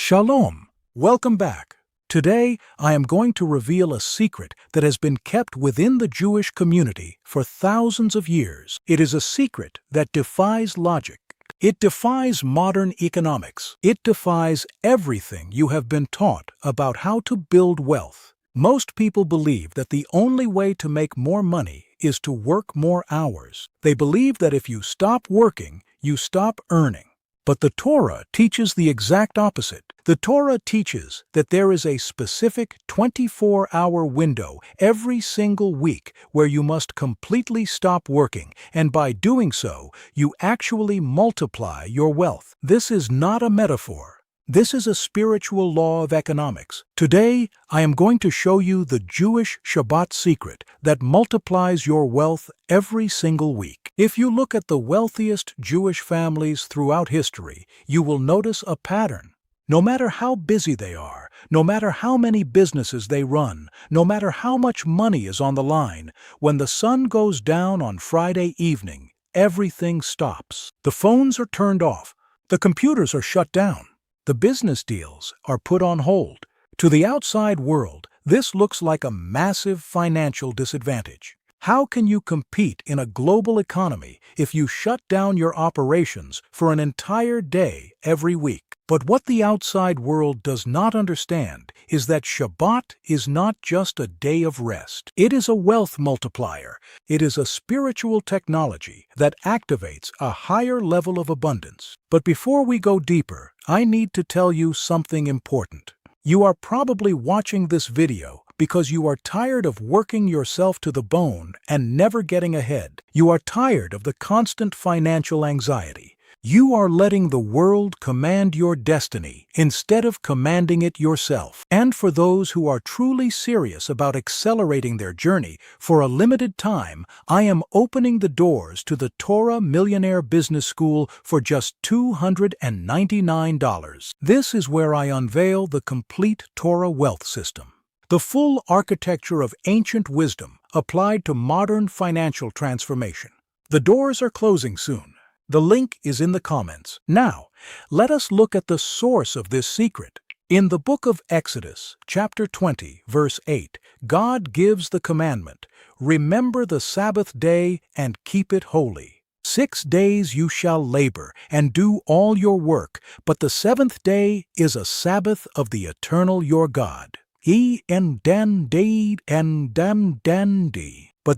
Shalom! Welcome back. Today, I am going to reveal a secret that has been kept within the Jewish community for thousands of years. It is a secret that defies logic. It defies modern economics. It defies everything you have been taught about how to build wealth. Most people believe that the only way to make more money is to work more hours. They believe that if you stop working, you stop earning. But the Torah teaches the exact opposite. The Torah teaches that there is a specific 24-hour window every single week where you must completely stop working, and by doing so, you actually multiply your wealth. This is not a metaphor. This is a spiritual law of economics. Today, I am going to show you the Jewish Shabbat secret that multiplies your wealth every single week. If you look at the wealthiest Jewish families throughout history, you will notice a pattern. No matter how busy they are, no matter how many businesses they run, no matter how much money is on the line, when the sun goes down on Friday evening, everything stops. The phones are turned off. The computers are shut down. The business deals are put on hold. To the outside world, this looks like a massive financial disadvantage. How can you compete in a global economy if you shut down your operations for an entire day every week? But what the outside world does not understand is that Shabbat is not just a day of rest. It is a wealth multiplier. It is a spiritual technology that activates a higher level of abundance. But before we go deeper, I need to tell you something important. You are probably watching this video because you are tired of working yourself to the bone and never getting ahead. You are tired of the constant financial anxiety. You are letting the world command your destiny instead of commanding it yourself. And for those who are truly serious about accelerating their journey, for a limited time, I am opening the doors to the Torah Millionaire Business School for just $299. This is where I unveil the complete Torah wealth system. The full architecture of ancient wisdom applied to modern financial transformation. The doors are closing soon. The link is in the comments. Now, let us look at the source of this secret. In the book of Exodus, chapter 20, verse 8, God gives the commandment, "Remember the Sabbath day and keep it holy. 6 days you shall labor and do all your work, but the seventh day is a Sabbath of the eternal your God." But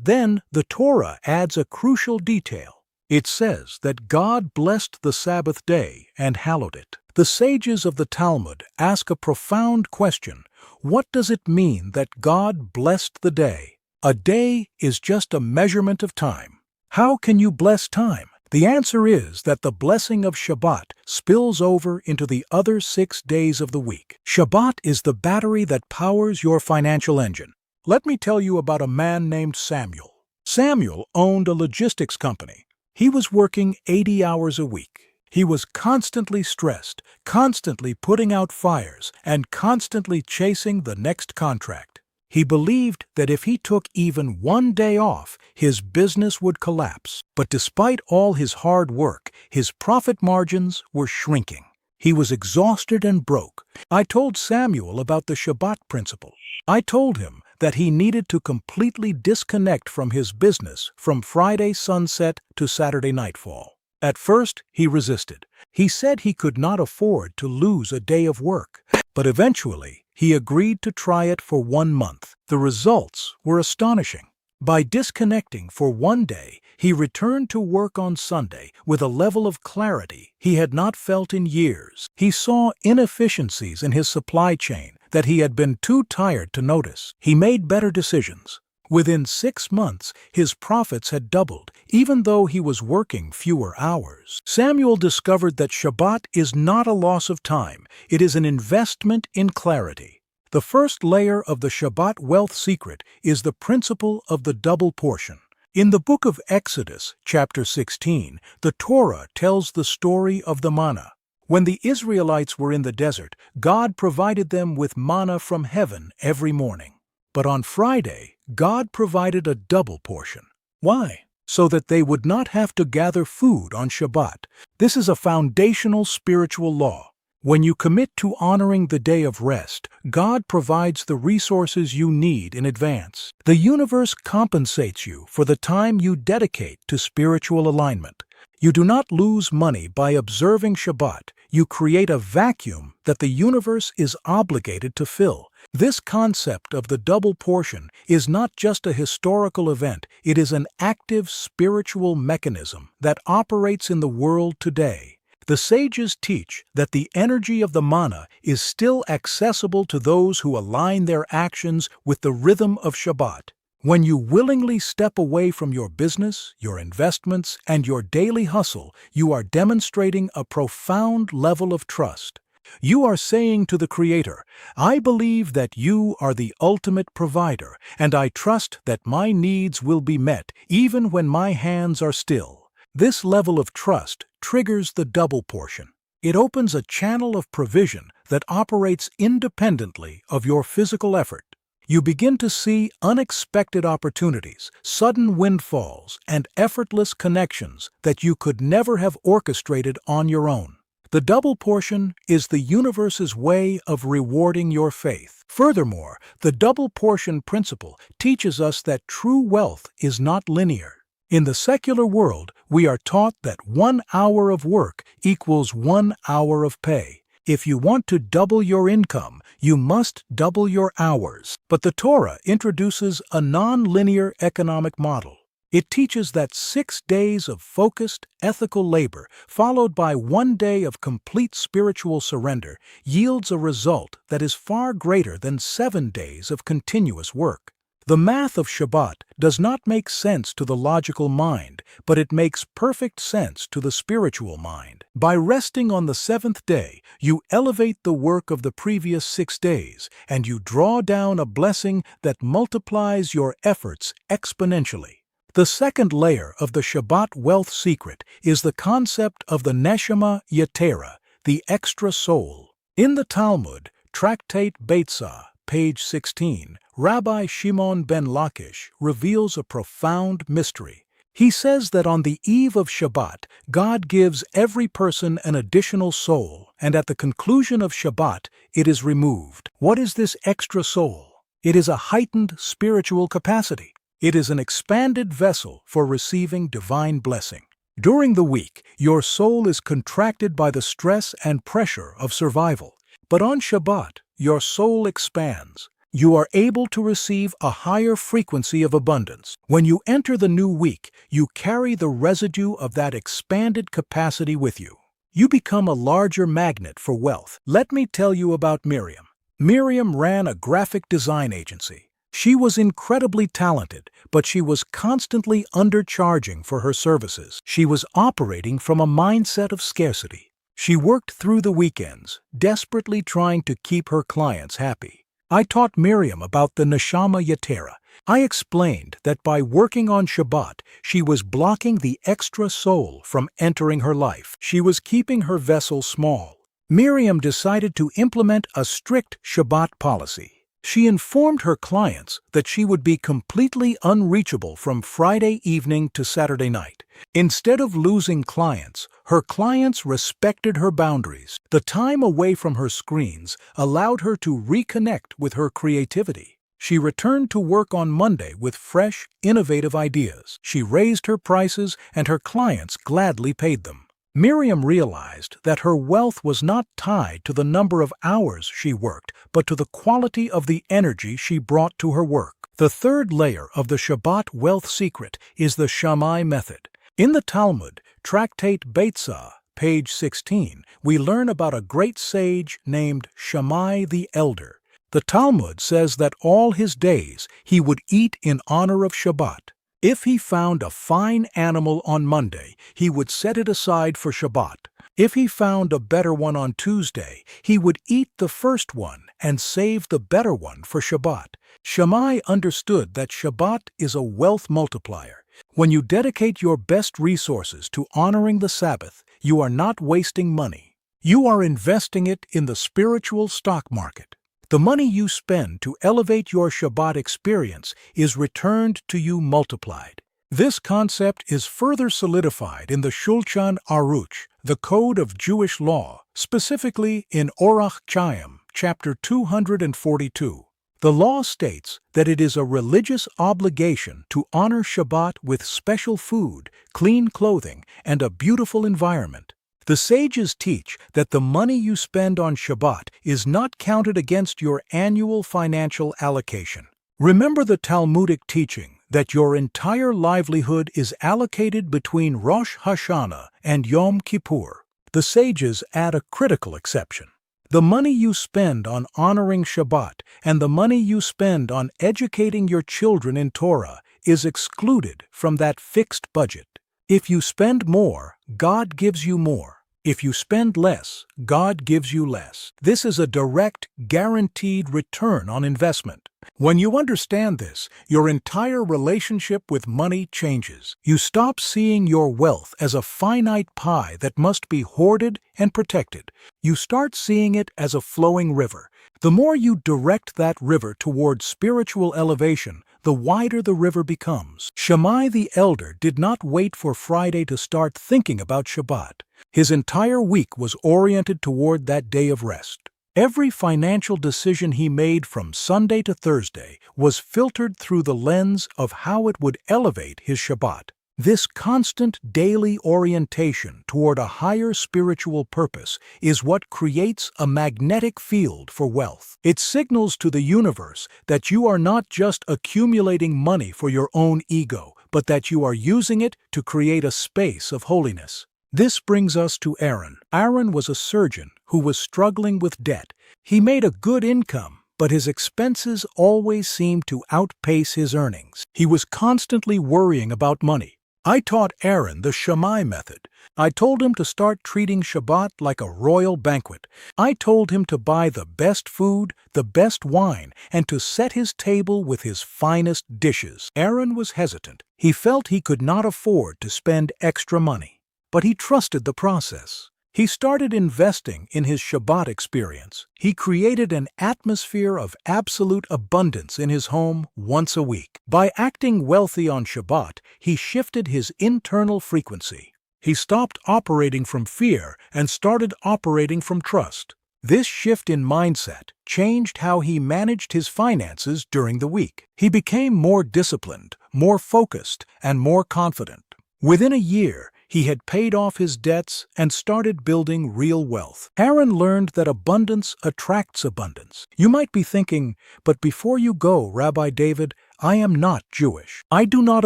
then the Torah adds a crucial detail. It says that God blessed the Sabbath day and hallowed it. The sages of the Talmud ask a profound question. What does it mean that God blessed the day? A day is just a measurement of time. How can you bless time? The answer is that the blessing of Shabbat spills over into the other 6 days of the week. Shabbat is the battery that powers your financial engine. Let me tell you about a man named Samuel. Samuel owned a logistics company. He was working 80 hours a week. He was constantly stressed, constantly putting out fires, and constantly chasing the next contract. He believed that if he took even one day off, his business would collapse. But despite all his hard work, his profit margins were shrinking. He was exhausted and broke. I told Samuel about the Shabbat principle. I told him that he needed to completely disconnect from his business from Friday sunset to Saturday nightfall. At first, he resisted. He said he could not afford to lose a day of work. But eventually, he agreed to try it for 1 month. The results were astonishing. By disconnecting for 1 day, he returned to work on Sunday with a level of clarity he had not felt in years. He saw inefficiencies in his supply chain that he had been too tired to notice. He made better decisions. Within 6 months, his profits had doubled, even though he was working fewer hours. Samuel discovered that Shabbat is not a loss of time. It is an investment in clarity. The first layer of the Shabbat wealth secret is the principle of the double portion. In the book of Exodus, chapter 16, the Torah tells the story of the manna. When the Israelites were in the desert, God provided them with manna from heaven every morning. But on Friday, God provided a double portion. Why? So that they would not have to gather food on Shabbat. This is a foundational spiritual law. When you commit to honoring the day of rest, God provides the resources you need in advance. The universe compensates you for the time you dedicate to spiritual alignment. You do not lose money by observing Shabbat. You create a vacuum that the universe is obligated to fill. This concept of the double portion is not just a historical event, it is an active spiritual mechanism that operates in the world today. The sages teach that the energy of the manna is still accessible to those who align their actions with the rhythm of Shabbat. When you willingly step away from your business, your investments, and your daily hustle, you are demonstrating a profound level of trust. You are saying to the Creator, "I believe that you are the ultimate provider, and I trust that my needs will be met even when my hands are still." This level of trust triggers the double portion. It opens a channel of provision that operates independently of your physical effort. You begin to see unexpected opportunities, sudden windfalls, and effortless connections that you could never have orchestrated on your own. The double portion is the universe's way of rewarding your faith. Furthermore, the double portion principle teaches us that true wealth is not linear. In the secular world, we are taught that 1 hour of work equals 1 hour of pay. If you want to double your income, you must double your hours. But the Torah introduces a non-linear economic model. It teaches that 6 days of focused, ethical labor, followed by 1 day of complete spiritual surrender, yields a result that is far greater than 7 days of continuous work. The math of Shabbat does not make sense to the logical mind, but it makes perfect sense to the spiritual mind. By resting on the 7th day, you elevate the work of the previous 6 days, and you draw down a blessing that multiplies your efforts exponentially. The second layer of the Shabbat wealth secret is the concept of the neshama yetera, the extra soul. In the Talmud, Tractate Beitzah, page 16, Rabbi Shimon ben Lakish reveals a profound mystery. He says that on the eve of Shabbat, God gives every person an additional soul, and at the conclusion of Shabbat, it is removed. What is this extra soul? It is a heightened spiritual capacity. It is an expanded vessel for receiving divine blessing. During the week, your soul is contracted by the stress and pressure of survival. But on Shabbat, your soul expands. You are able to receive a higher frequency of abundance. When you enter the new week, you carry the residue of that expanded capacity with you. You become a larger magnet for wealth. Let me tell you about Miriam. Miriam ran a graphic design agency. She was incredibly talented, but she was constantly undercharging for her services. She was operating from a mindset of scarcity. She worked through the weekends, desperately trying to keep her clients happy. I taught Miriam about the neshama yetera. I explained that by working on Shabbat, she was blocking the extra soul from entering her life. She was keeping her vessel small. Miriam decided to implement a strict Shabbat policy. She informed her clients that she would be completely unreachable from Friday evening to Saturday night. Instead of losing clients, her clients respected her boundaries. The time away from her screens allowed her to reconnect with her creativity. She returned to work on Monday with fresh, innovative ideas. She raised her prices, and her clients gladly paid them. Miriam realized that her wealth was not tied to the number of hours she worked, but to the quality of the energy she brought to her work. The third layer of the Shabbat wealth secret is the Shammai method. In the Talmud, Tractate Beitzah, page 16, we learn about a great sage named Shammai the Elder. The Talmud says that all his days he would eat in honor of Shabbat. If he found a fine animal on Monday, he would set it aside for Shabbat. If he found a better one on Tuesday, he would eat the first one and save the better one for Shabbat. Shammai understood that Shabbat is a wealth multiplier. When you dedicate your best resources to honoring the Sabbath, you are not wasting money. You are investing it in the spiritual stock market. The money you spend to elevate your Shabbat experience is returned to you multiplied. This concept is further solidified in the Shulchan Aruch, the Code of Jewish Law, Specifically in Orach Chaim, chapter 242. The law states that it is a religious obligation to honor Shabbat with special food, clean clothing, and a beautiful environment. The sages teach that the money you spend on Shabbat is not counted against your annual financial allocation. Remember the Talmudic teaching that your entire livelihood is allocated between Rosh Hashanah and Yom Kippur. The sages add a critical exception. The money you spend on honoring Shabbat and the money you spend on educating your children in Torah is excluded from that fixed budget. If you spend more, God gives you more. If you spend less, God gives you less. This is a direct, guaranteed return on investment. When you understand this, your entire relationship with money changes. You stop seeing your wealth as a finite pie that must be hoarded and protected. You start seeing it as a flowing river. The more you direct that river toward spiritual elevation, the wider the river becomes. Shammai the elder did not wait for Friday to start thinking about Shabbat. His entire week was oriented toward that day of rest. Every financial decision he made from Sunday to Thursday was filtered through the lens of how it would elevate his Shabbat. This constant daily orientation toward a higher spiritual purpose is what creates a magnetic field for wealth. It signals to the universe that you are not just accumulating money for your own ego, but that you are using it to create a space of holiness. This brings us to Aaron. Aaron was a surgeon who was struggling with debt. He made a good income, but his expenses always seemed to outpace his earnings. He was constantly worrying about money. I taught Aaron the Shammai method. I told him to start treating Shabbat like a royal banquet. I told him to buy the best food, the best wine, and to set his table with his finest dishes. Aaron was hesitant. He felt he could not afford to spend extra money. But he trusted the process. He started investing in his Shabbat experience. He created an atmosphere of absolute abundance in his home once a week. By acting wealthy on Shabbat, he shifted his internal frequency. He stopped operating from fear and started operating from trust. This shift in mindset changed how he managed his finances during the week. He became more disciplined, more focused, and more confident. Within a year, he had paid off his debts and started building real wealth. Aaron learned that abundance attracts abundance. You might be thinking, but before you go, Rabbi David, I am not Jewish. I do not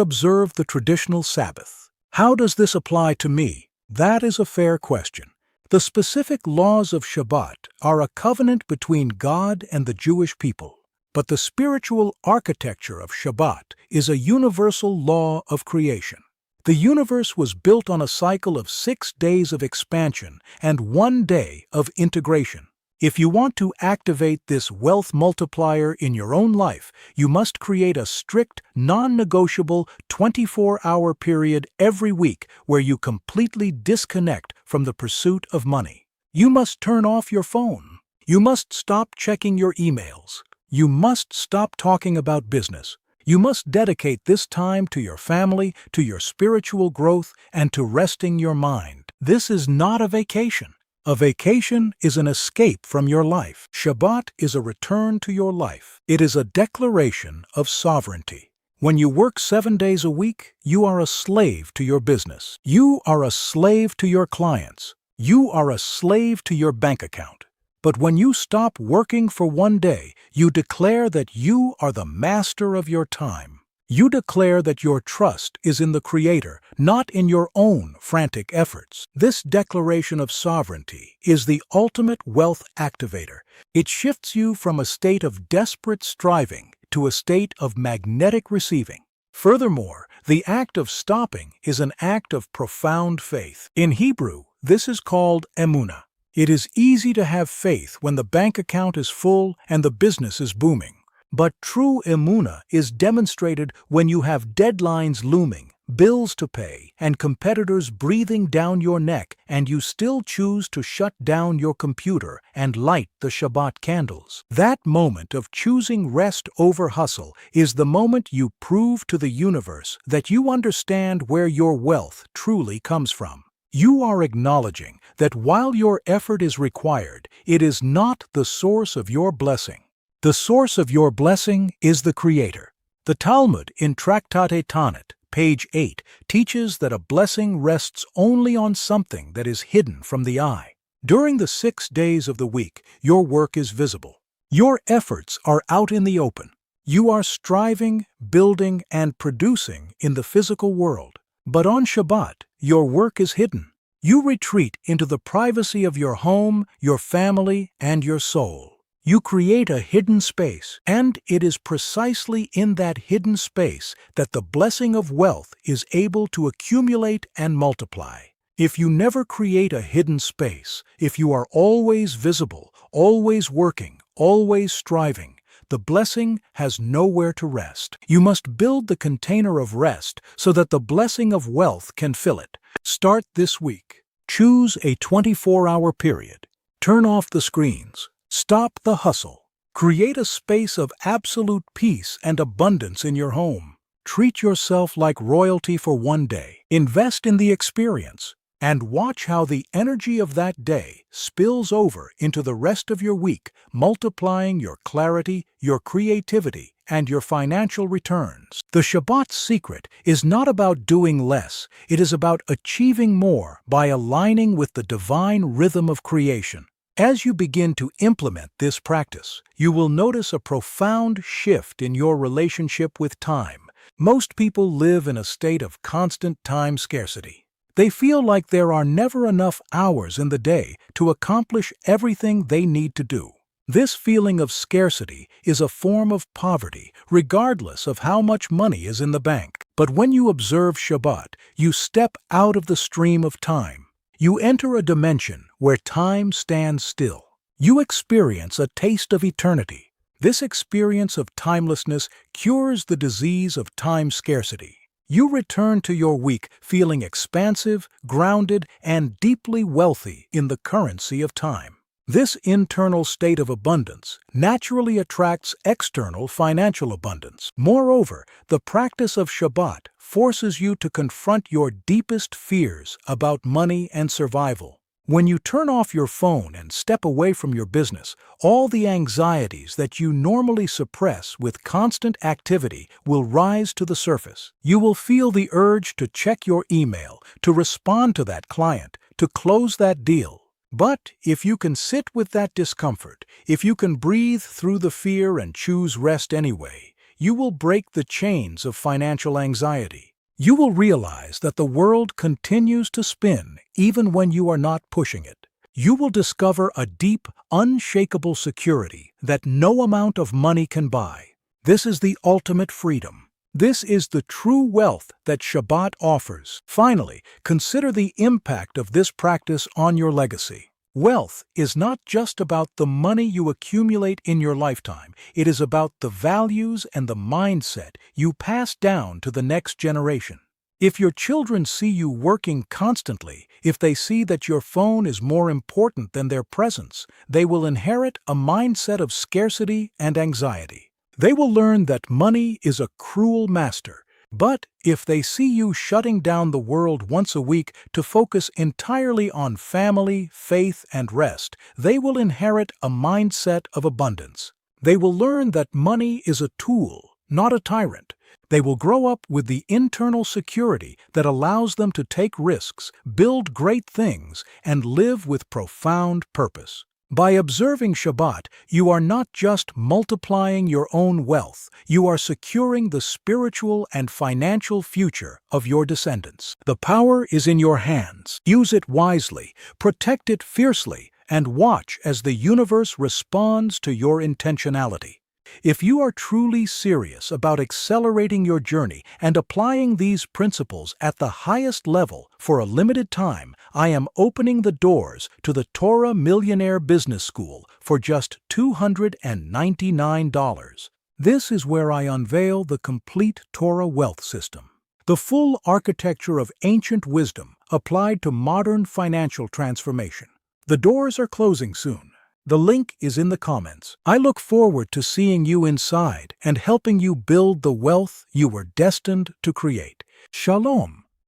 observe the traditional Sabbath. How does this apply to me? That is a fair question. The specific laws of Shabbat are a covenant between God and the Jewish people. But the spiritual architecture of Shabbat is a universal law of creation. The universe was built on a cycle of 6 days of expansion and 1 day of integration. If you want to activate this wealth multiplier in your own life, you must create a strict, non-negotiable 24-hour period every week where you completely disconnect from the pursuit of money. You must turn off your phone. You must stop checking your emails. You must stop talking about business. You must dedicate this time to your family, to your spiritual growth, and to resting your mind. This is not a vacation. A vacation is an escape from your life. Shabbat is a return to your life. It is a declaration of sovereignty. When you work 7 days a week, you are a slave to your business. You are a slave to your clients. You are a slave to your bank account. But when you stop working for 1 day, you declare that you are the master of your time. You declare that your trust is in the Creator, not in your own frantic efforts. This declaration of sovereignty is the ultimate wealth activator. It shifts you from a state of desperate striving to a state of magnetic receiving. Furthermore, the act of stopping is an act of profound faith. In Hebrew, this is called emunah. It is easy to have faith when the bank account is full and the business is booming. But true emunah is demonstrated when you have deadlines looming, bills to pay, and competitors breathing down your neck, and you still choose to shut down your computer and light the Shabbat candles. That moment of choosing rest over hustle is the moment you prove to the universe that you understand where your wealth truly comes from. You are acknowledging that while your effort is required, it is not the source of your blessing. The source of your blessing is the Creator. The Talmud in Tractate Tanit, page 8, teaches that a blessing rests only on something that is hidden from the eye. During the 6 days of the week, your work is visible. Your efforts are out in the open. You are striving, building, and producing in the physical world. But on Shabbat, your work is hidden. You retreat into the privacy of your home, your family, and your soul. You create a hidden space, and it is precisely in that hidden space that the blessing of wealth is able to accumulate and multiply. If you never create a hidden space, if you are always visible, always working, always striving, the blessing has nowhere to rest. You must build the container of rest so that the blessing of wealth can fill it. Start this week. Choose a 24-hour period. Turn off the screens. Stop the hustle. Create a space of absolute peace and abundance in your home. Treat yourself like royalty for one day. Invest in the experience. And watch how the energy of that day spills over into the rest of your week, multiplying your clarity, your creativity, and your financial returns. The Shabbat secret is not about doing less, it is about achieving more by aligning with the divine rhythm of creation. As you begin to implement this practice, you will notice a profound shift in your relationship with time. Most people live in a state of constant time scarcity. They feel like there are never enough hours in the day to accomplish everything they need to do. This feeling of scarcity is a form of poverty, regardless of how much money is in the bank. But when you observe Shabbat, you step out of the stream of time. You enter a dimension where time stands still. You experience a taste of eternity. This experience of timelessness cures the disease of time scarcity. You return to your week feeling expansive, grounded, and deeply wealthy in the currency of time. This internal state of abundance naturally attracts external financial abundance. Moreover, the practice of Shabbat forces you to confront your deepest fears about money and survival. When you turn off your phone and step away from your business, all the anxieties that you normally suppress with constant activity will rise to the surface. You will feel the urge to check your email, to respond to that client, to close that deal. But if you can sit with that discomfort, if you can breathe through the fear and choose rest anyway, you will break the chains of financial anxiety. You will realize that the world continues to spin even when you are not pushing it. You will discover a deep, unshakable security that no amount of money can buy. This is the ultimate freedom. This is the true wealth that Shabbat offers. Finally, consider the impact of this practice on your legacy. Wealth is not just about the money you accumulate in your lifetime. It is about the values and the mindset you pass down to the next generation. If your children see you working constantly, if they see that your phone is more important than their presence, they will inherit a mindset of scarcity and anxiety. They will learn that money is a cruel master. But if they see you shutting down the world once a week to focus entirely on family, faith, and rest, they will inherit a mindset of abundance. They will learn that money is a tool, not a tyrant. They will grow up with the internal security that allows them to take risks, build great things, and live with profound purpose. By observing Shabbat, you are not just multiplying your own wealth, you are securing the spiritual and financial future of your descendants. The power is in your hands. Use it wisely, protect it fiercely, and watch as the universe responds to your intentionality. If you are truly serious about accelerating your journey and applying these principles at the highest level for a limited time, I am opening the doors to the Torah Millionaire Business School for just $299. This is where I unveil the complete Torah wealth system, the full architecture of ancient wisdom applied to modern financial transformation. The doors are closing soon. The link is in the comments. I look forward to seeing you inside and helping you build the wealth you were destined to create. Shalom.